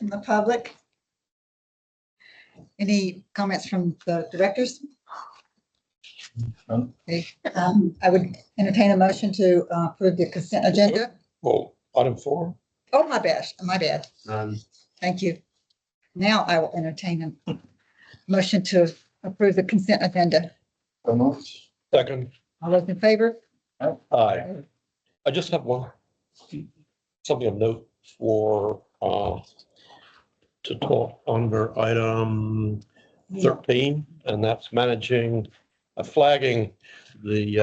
from the public? Any comments from the directors? Okay, I would entertain a motion to approve the consent agenda. Well, item 4. Oh, my bad. None. Thank you. Now I will entertain a motion to approve the consent agenda. Second. All those in favor? Aye. I just have something of note for, to talk under item 13, and that's managing, flagging the,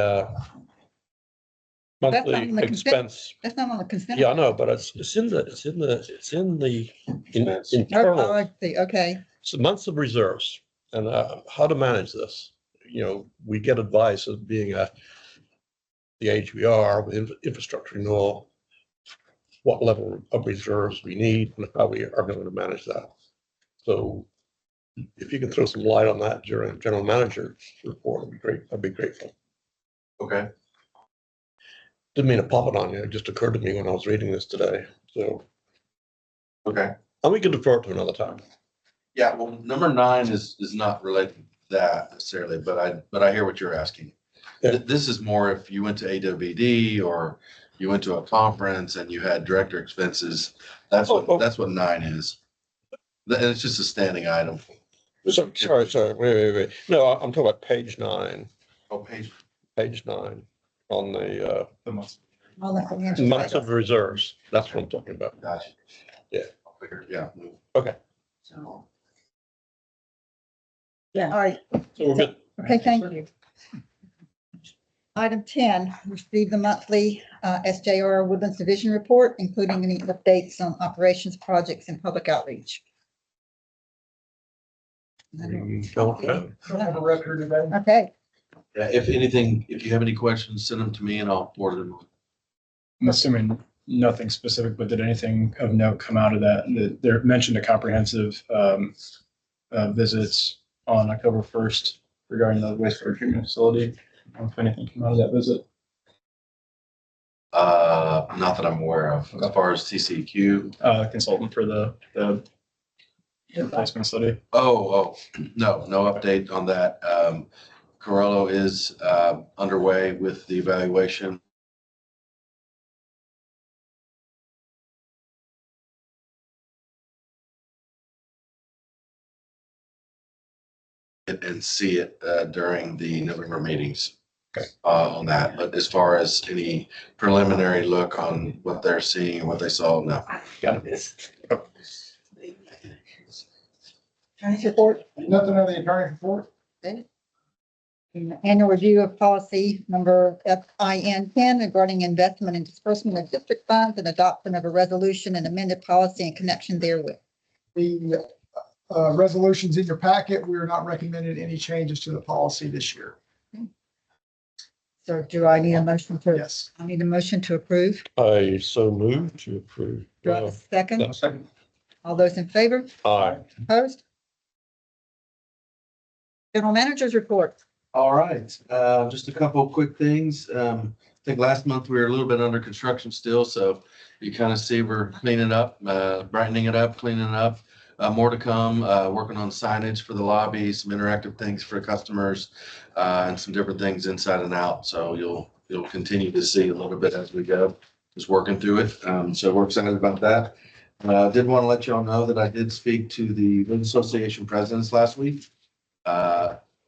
That's monthly on the consent- expense. That's not on the consent. Yeah, I know, but it's in the Oh, internal, I see. Okay. it's the months of reserves and, how to manage this. You know, we get advice of being the age we are with infrastructure renewal, what level of reserves we need and how we are going to manage that. So if you can throw some light on that during general manager's report, it'd be great. I'd be grateful. Okay. Didn't mean to pop it on you. It just occurred to me when I was reading this today. So, Okay. and we can defer it to another time. Yeah, well, number 9 is not related to that necessarily, but I hear what you're asking. Yeah. This is more if you went to AWD or you went to a conference and you had director expenses. That's what 9 is. And it's just a standing item. So, sorry. Wait. No, I'm talking about page 9. Oh, page. Page 9 on the All the financial months statements. of reserves. That's what I'm talking about. Gotcha. Yeah. I'll figure, yeah. Okay. So. Yeah, all right. So we're good. Okay, thank you. Item 10, receive the monthly SJR Woodlands Division report, including any updates on operations, projects, and public outreach. We don't have. Okay, Yeah, if anything, if you have any questions, send them to me and I'll forward them. I'm assuming nothing specific, but did anything of note come out of that? They mentioned a comprehensive visits on October 1st regarding the wastewater treatment facility. I don't know if anything came out of that visit. Not that I'm aware of. As far as TCQ. Consultant for the replacement study. No update on that. Corello is underway with the evaluation. And see it during the November meetings. Okay. On that, but as far as any preliminary look on what they're seeing and what they saw, no. Got it. attorney's report. Nothing on the attorney report? Annual review of policy number FIN 10 regarding investment and disbursement of district funds and adoption of a resolution and amended policy in connection therewith. The resolutions in your packet, we are not recommending any changes to the policy this year. So do I need a motion to? Yes. I need a motion to approve. I so moved to approve. Do I have a second? Second. All those in favor? Aye. Opposed? General manager's report. All right, just a couple of quick things. I think last month we were a little bit under construction still, so you kind of see we're cleaning up, brightening it up, cleaning it up. More to come, working on signage for the lobby, some interactive things for customers, and some different things inside and out. So you'll continue to see a little bit as we go, just working through it. So we're excited about that. Did want to let you all know that I did speak to the Wood Association presidents last week.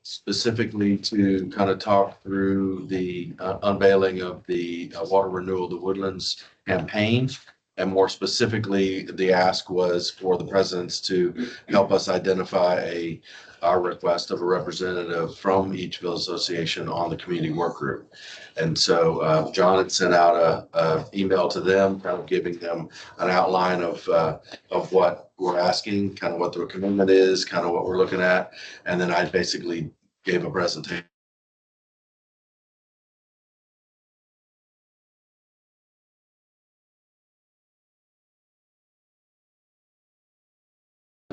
Specifically to kind of talk through the unveiling of the water renewal, the Woodlands campaign. And more specifically, the ask was for the presidents to help us identify our request of a representative from each village association on the community work group. And so John had sent out a email to them, kind of giving them an outline of what we're asking, kind of what the commitment is, kind of what we're looking at. And then I basically gave a presentation.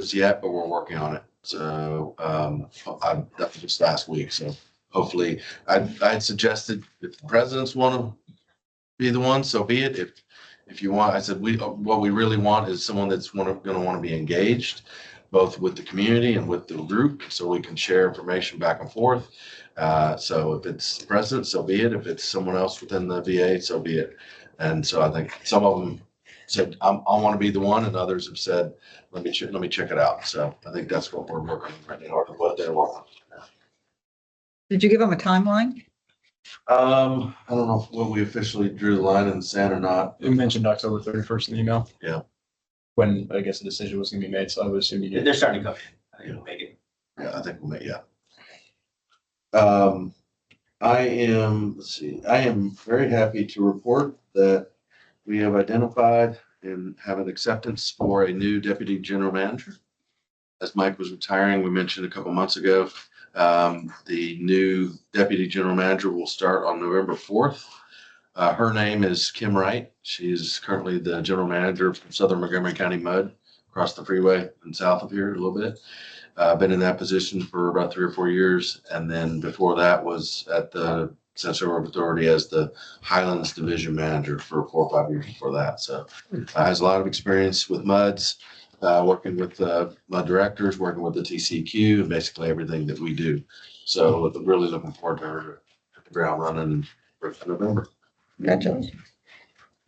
Yet, but we're working on it. So that was just last week. So hopefully, I'd suggested if the presidents want to be the one, so be it. if you want, I said, what we really want is someone that's gonna want to be engaged, both with the community and with the group, so we can share information back and forth. So if it's the president, so be it. If it's someone else within the VA, so be it. And so I think some of them said, I want to be the one, and others have said, let me check it out. So I think that's what we're working on right now, what they're working Did you give them a timeline? on. I don't know what we officially drew the line in the sand or not. You mentioned October 31st in the email. Yeah. When I guess the decision was gonna be made, so I would assume you get. They're starting to come in. I think it'll make it. Yeah, I think we'll make, yeah. Let's see, I am very happy to report that we have identified and have an acceptance for a new deputy general manager. As Mike was retiring, we mentioned a couple months ago, the new deputy general manager will start on November 4th. Her name is Kim Wright. She is currently the general manager from Southern Montgomery County MUD, across the freeway and south of here a little bit. Been in that position for about 3 or 4 years. And then before that was at the Central Railroad Authority as the Highlands Division Manager for 4 or 5 years before that. So has a lot of experience with MUDs, working with MUD directors, working with the TCQ, and basically everything that we do. So really looking forward to her to hit the ground running in November. Congratulations.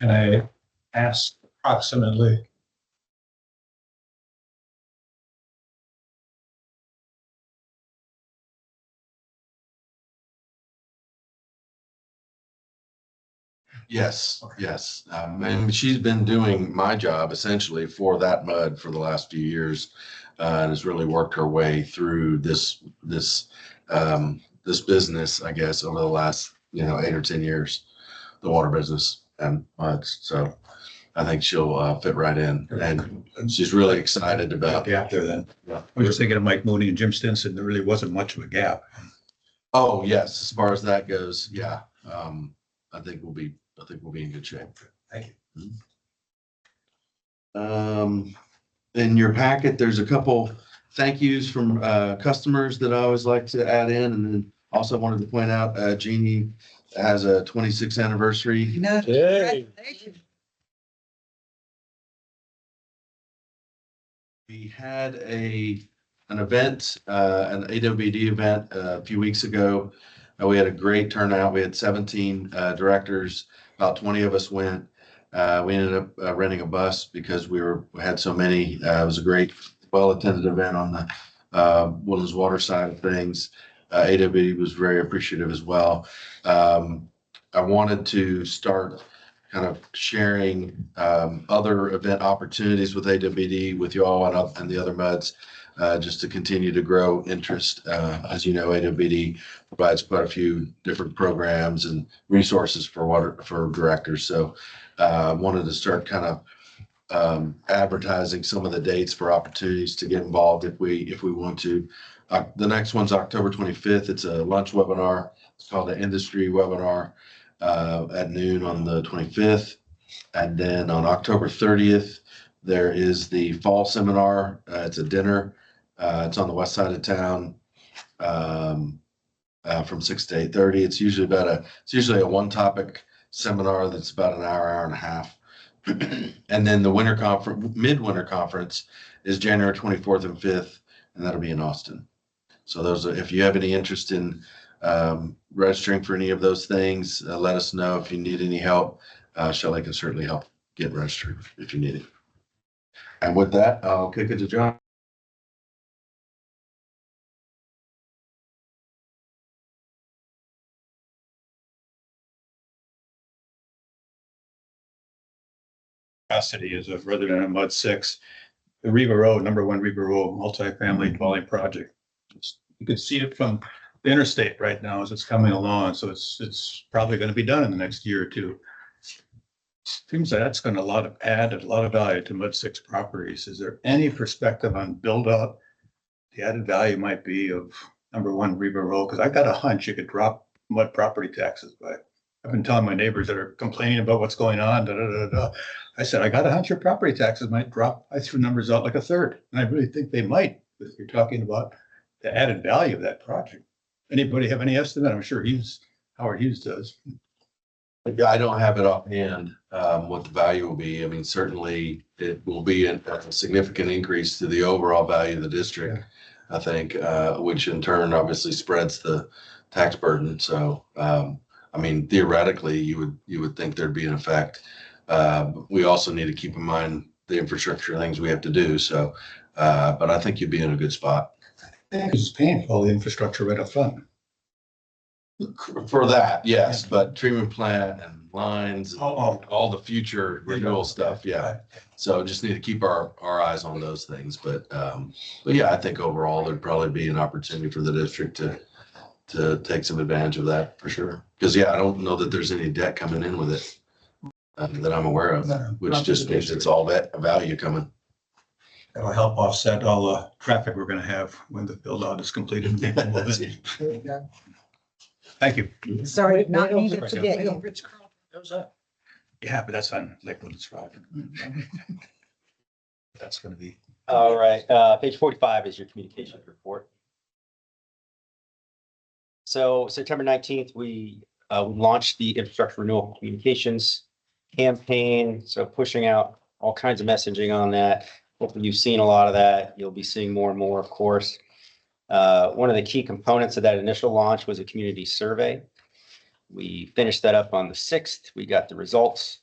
And I asked approximately. Yes, yes. And she's been doing my job essentially for that MUD for the last few years. And has really worked her way through this business, I guess, over the last, 8 or 10 years, the water business and MUDs. So I think she'll fit right in, and she's really excited about. Gap there then. Yeah. I was just thinking of Mike Mooney and Jim Stinson. There really wasn't much of a gap. Oh, yes, as far as that goes, yeah. I think we'll be in good shape. Thank you. In your packet, there's a couple thank yous from customers that I always like to add in, and then also wanted to point out Jeannie has a 26th anniversary. No, Yay. congratulations. We had an event, an AWD event a few weeks ago. We had a great turnout. We had 17 directors. About 20 of us went. We ended up renting a bus because we had so many. It was a great, well-attended event on the Woodlands Water side of things. AWD was very appreciative as well. I wanted to start kind of sharing other event opportunities with AWD with you all and the other MUDs, just to continue to grow interest. As you know, AWD provides quite a few different programs and resources for directors. So wanted to start kind of advertising some of the dates for opportunities to get involved if we want to. The next one's October 25th. It's a lunch webinar. It's called an industry webinar at noon on the 25th. And then on October 30th, there is the fall seminar. It's a dinner. It's on the west side of town from 6 to 8:30. It's usually a one topic seminar that's about an hour and a half. And then the midwinter conference is January 24th and 5th, and that'll be in Austin. So if you have any interest in registering for any of those things, let us know. If you need any help, Shelley can certainly help get registered if you need it. And with that, I'll kick it to John. Capacity as a resident of MUD 6, the Reba Road, #1 Reba Road, multifamily dwelling project. You can see it from the interstate right now as it's coming along. So it's probably going to be done in the next year or two. Seems like that's going to add a lot of value to MUD 6 properties. Is there any perspective on build out? The added value might be of #1 Reba Road, because I got a hunch you could drop MUD property taxes by. I've been telling my neighbors that are complaining about what's going on. I said, I got a hunch your property taxes might drop. I threw numbers out like a third, and I really think they might. If you're talking about the added value of that project. Anybody have any estimate? I'm sure Howard Hughes does. Yeah, I don't have it offhand, what the value will be. I mean, certainly it will be a significant increase to the overall value of the district, I think, which in turn obviously spreads the tax burden. So, I mean, theoretically, you would think there'd be an effect. We also need to keep in mind the infrastructure things we have to do. So, but I think you'd be in a good spot. It's paying for all the infrastructure right up front. For that, yes, but treatment plant and lines, and Oh, all the future renewal stuff, yeah. So just need to keep our eyes on those things, but yeah, I think overall there'd probably be an opportunity for the district to take some advantage of that for sure. Because yeah, I don't know that there's any debt coming in with it that I'm aware of, which just means it's all that value coming. That'll help offset all the traffic we're gonna have when the build out is completed. Thank you. Sorry, not needed to get you. Yeah, but that's on Lakewood Drive. That's gonna be. All right, page 45 is your communications report. So September 19th, we launched the infrastructure renewal communications campaign. So pushing out all kinds of messaging on that. Hopefully you've seen a lot of that. You'll be seeing more and more, of course. One of the key components of that initial launch was a community survey. We finished that up on the 6th. We got the results,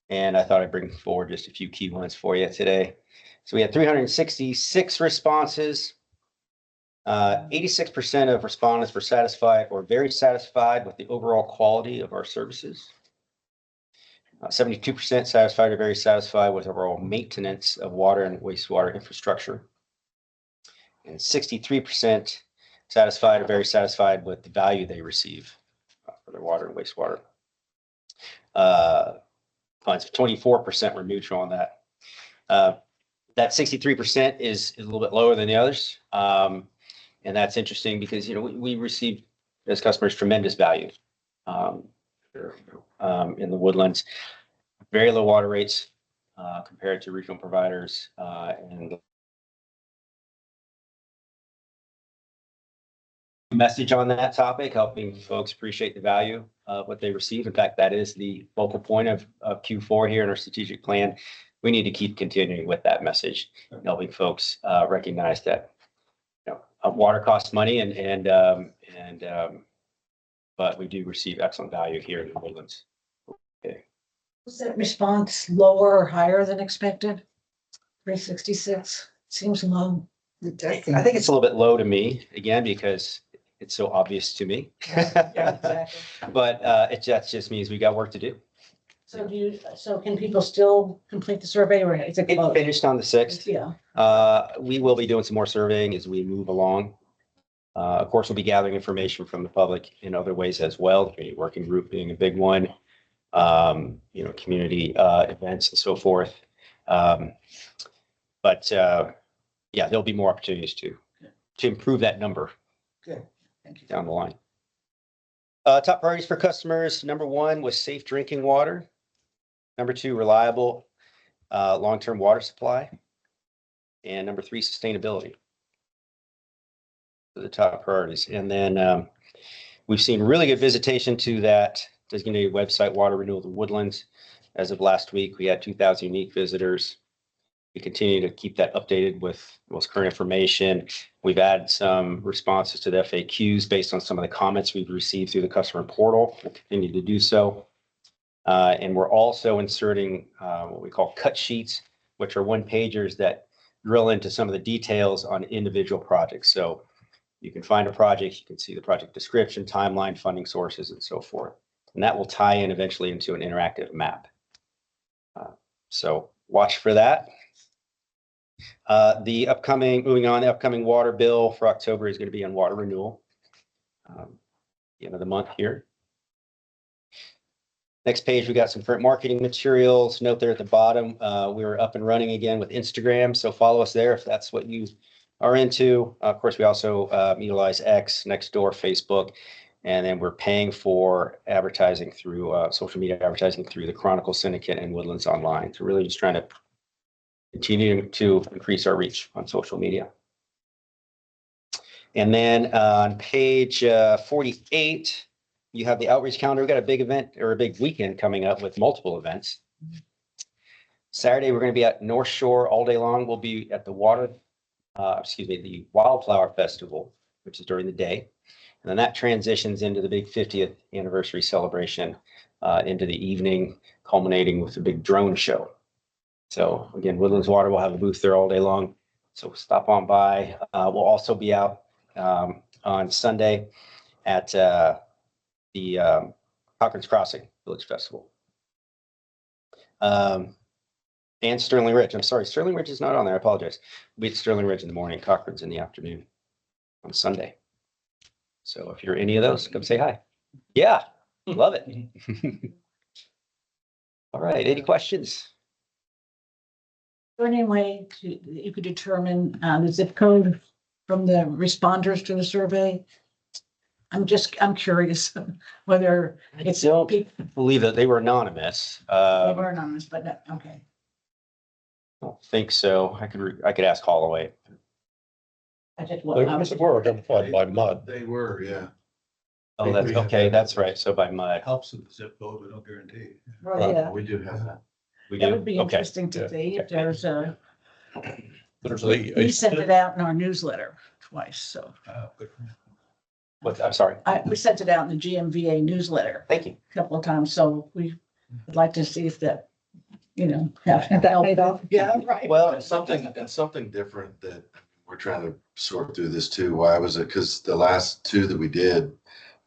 and I thought I'd bring forward just a few key ones for you today. So we had 366 responses. 86% of respondents were satisfied or very satisfied with the overall quality of our services. 72% satisfied or very satisfied with overall maintenance of water and wastewater infrastructure. And 63% satisfied or very satisfied with the value they receive for their water and wastewater funds. 24% were neutral on that. That 63% is a little bit lower than the others. And that's interesting because, we receive as customers tremendous value in the Woodlands. Very low water rates compared to regional providers and message on that topic, helping folks appreciate the value of what they receive. In fact, that is the focal point of Q4 here in our strategic plan. We need to keep continuing with that message, helping folks recognize that water costs money, but we do receive excellent value here in the Woodlands. Okay. Was that response lower or higher than expected? 366 seems low. I think it's a little bit low to me, again, because it's so obvious to me. Yeah, exactly. But that just means we got work to do. So can people still complete the survey, or is it It closed? finished on the 6th. Yeah. We will be doing some more surveying as we move along. Of course, we'll be gathering information from the public in other ways as well. The community working group being a big one. Community events and so forth. But yeah, there'll be more opportunities to improve that number. Good. Thank you. Down the line. Top priorities for customers. Number 1 was safe drinking water. Number 2, reliable long-term water supply. And number 3, sustainability. The top priorities. And then we've seen really good visitation to that designated website, Water Renewal of the Woodlands. As of last week, we had 2,000 unique visitors. We continue to keep that updated with most current information. We've added some responses to the FAQs based on some of the comments we've received through the customer portal. We'll continue to do so. And we're also inserting what we call cut sheets, which are one-pagers that drill into some of the details on individual projects. So you can find a project, you can see the project description, timeline, funding sources, and so forth. And that will tie in eventually into an interactive map. So watch for that. The upcoming water bill for October is going to be on water renewal. The end of the month here. Next page, we got some current marketing materials. Note there at the bottom, we're up and running again with Instagram. So follow us there if that's what you are into. Of course, we also utilize X, Nextdoor, Facebook, and then we're paying for advertising through social media advertising through the Chronicle Syndicate and Woodlands Online. So really just trying to continue to increase our reach on social media. And then on page 48, you have the outreach calendar. We've got a big event or a big weekend coming up with multiple events. Saturday, we're going to be at North Shore all day long. We'll be at the the Wildflower Festival, which is during the day. And then that transitions into the big 50th anniversary celebration into the evening, culminating with a big drone show. So again, Woodlands Water will have a booth there all day long. So stop on by. We'll also be out on Sunday at the Cochran's Crossing Village Festival. And Sterling Ridge. I'm sorry, Sterling Ridge is not on there. I apologize. We'll be at Sterling Ridge in the morning, Cochran's in the afternoon on Sunday. So if you're any of those, come say hi. Yeah, love it. All right, any questions? Is there any way you could determine the zip code from the responders to the survey? I'm curious whether it's. I don't They believe that they were anonymous. were anonymous, but okay. I don't think so. I could ask Holloway. I just, They were identified by mud. They were, yeah. Oh, that's okay. That's right. So by mud. Helps with the zip code, but don't guarantee. Well, yeah, We do have that. We that do. would be Okay. interesting to Yeah. see if there's a, There's we sent it out in our newsletter twice, so. Good for you. What? I'm sorry. We sent it out in the GMVA newsletter Thank you. a couple of times, so we would like to see if that, If that paid off. Yeah, right. Well, And something different that we're trying to sort through this too. Why was it? Because the last two that we did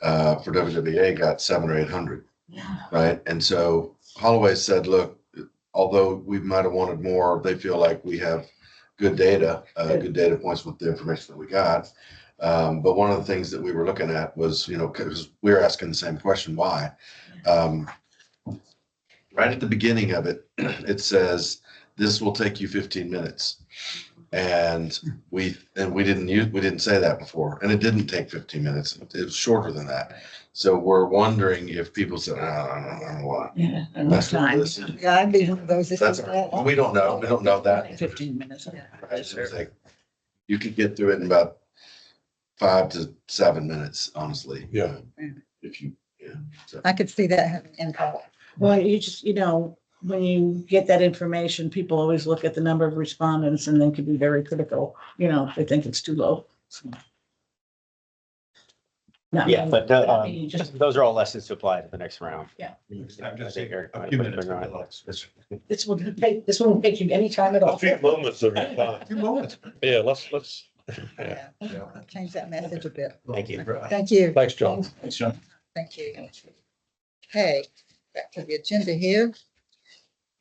for WWA got 700 or 800, Yeah. right? And so Holloway said, look, although we might have wanted more, they feel like we have good data points with the information that we got. But one of the things that we were looking at was, because we were asking the same question, why? Right at the beginning of it, it says, this will take you 15 minutes. And we didn't say that before, and it didn't take 15 minutes. It was shorter than that. So we're wondering if people said, I don't know why. Yeah, enough That's what time. this is. Yeah, I'd be one of those. That's, we don't know. We don't know that. 15 minutes. Right, so it's like, you could get through it in about 5 to 7 minutes, honestly. Yeah. If you, yeah. So, I could see that having impact. Well, you just, when you get that information, people always look at the number of respondents and they can be very critical, if they think it's too low. So. Yeah, but I mean, you just, those are all lessons to apply to the next round. Yeah. I'm just saying, Eric a might few put it minutes. on. this won't take you any time at all. A few moments of your time. A few moments. Yeah, let's, yeah. Yeah. Change that message a bit. Thank you. Thank you. Thanks, John. Thanks, John. Thank you. Okay, back to the agenda here.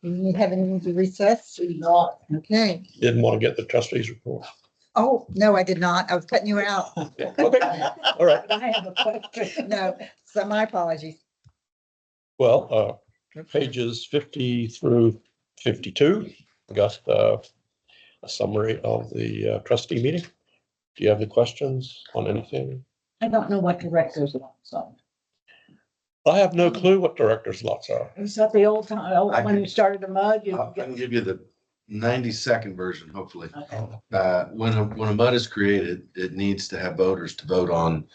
Do you have anything to recess? Not. Okay. Didn't want to get the trustees report. Oh, no, I did not. I was cutting you out. Okay, all right. I have a question. No, so my apologies. Well, pages 50 through 52, I got a summary of the trustee meeting. Do you have any questions on anything? I don't know what directors want, so. I have no clue what director's lots are. Is that the old time, when you started the mud? I can give you the 90-second version, hopefully. Okay. When a MUD is created, it needs to have voters to vote on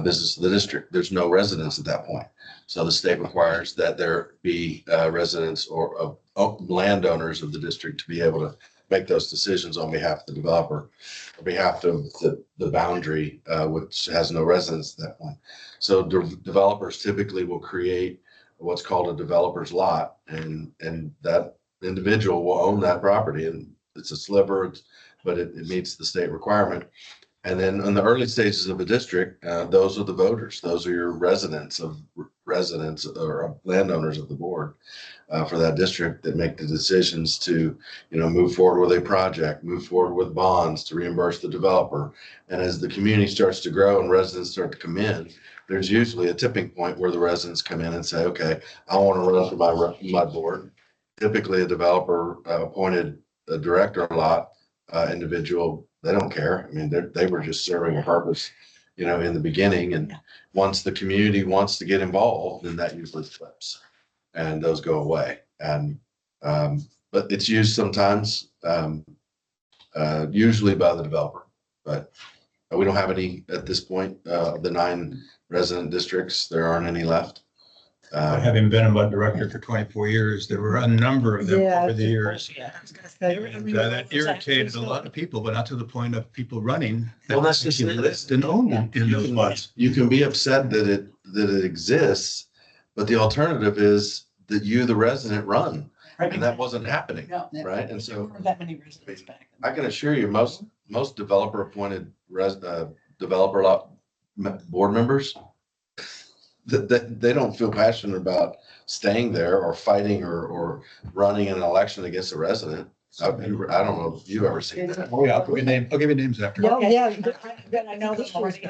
business of the district. There's no residents at that point. So the state requires that there be residents or landowners of the district to be able to make those decisions on behalf of the developer, on behalf of the boundary, which has no residents at that point. So developers typically will create what's called a developer's lot, and that individual will own that property, and it's a sliver, but it meets the state requirement. And then in the early stages of a district, those are the voters. Those are your residents or landowners of the board for that district that make the decisions to, move forward with a project, move forward with bonds to reimburse the developer. And as the community starts to grow and residents start to come in, there's usually a tipping point where the residents come in and say, okay, I want to run for my board. Typically, a developer appointed a director lot individual. They don't care. I mean, they were just serving a purpose, in the beginning. And once the community wants to get involved, then that usually flips, and those go away. And but it's used sometimes, usually by the developer. But we don't have any at this point. The 9 resident districts. There aren't any left. Having been a mud director for 24 years, there were a number of them over the years. Yeah. That irritated a lot of people, but not to the point of people running. Well, that's just actually it. lived and owned in those muds. You can be upset that it exists, but the alternative is that you, the resident, run, and that wasn't happening, No, right? And so that many residents back. I can assure you, most developer appointed developer board members, that they don't feel passionate about staying there or fighting or running in an election against a resident. I don't know if you've ever seen that. Oh, yeah, I'll give you names after. Yeah, yeah. Then I know this already.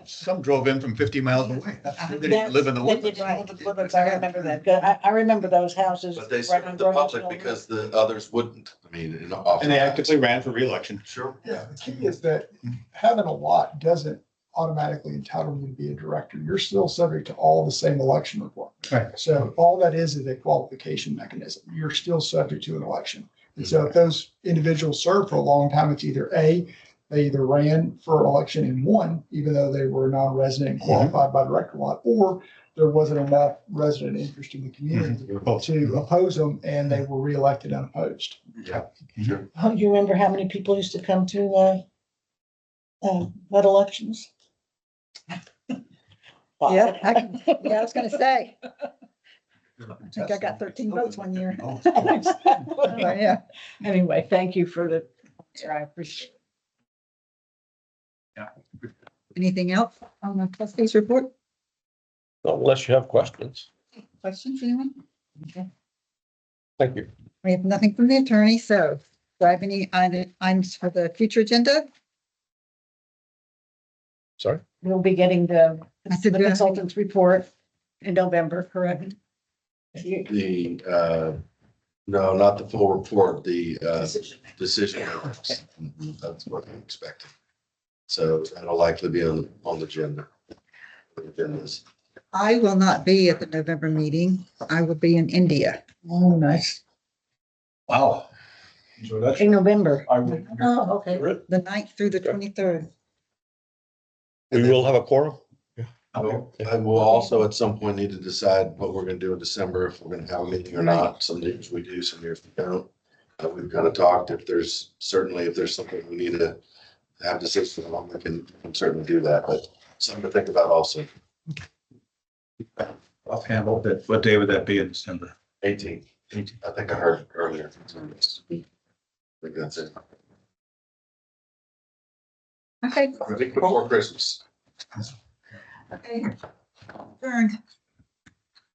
Some drove in from 50 miles away. They didn't live in the woods. I remember that. I remember those houses. But they right served on the Greenwich public Hill. because the others wouldn't. I mean, And they actively ran for reelection. Sure. Yeah, the key is that having a lot doesn't automatically entitle you to be a director. You're still subject to all the same election requirements. Right. So all that is a qualification mechanism. You're still subject to an election. And so if those individuals serve for a long time, it's either A, they either ran for election and won, even though they were non-resident and qualified by director lot, or there wasn't enough resident interest in the community to oppose them and they were reelected unopposed. Yeah, sure. Oh, you remember how many people used to come to, that elections? Yeah, I was gonna say, I think I got 13 votes one year. Oh. Oh, yeah. Anyway, thank you for the, I appreciate it. Anything else on the trustees report? Unless you have questions. Questions, anyone? Okay. Thank you. We have nothing from the attorney, so do I have any items for the future agenda? Sorry. We'll be getting the I said, do I- consultant's report in November, correct? No, not the full report, the Decision. decision. That's what I'm expecting. So that'll likely be on the agenda. I will not be at the November meeting. I will be in India, Oh, nice. Wow. Enjoy that. In November. I would. Oh, okay. the 9th through the 23rd. We will have a quorum. And we'll also at some point need to decide what we're gonna do in December, if we're gonna have a meeting or not. Some years we do, some years we don't. We've kind of talked, if there's something we need to have decisions on, we can certainly do that, but something to think about also. Offhand, what day would that be in December? 18. I think I heard earlier. I think that's it. Okay, I think before Christmas. okay. Adjourned.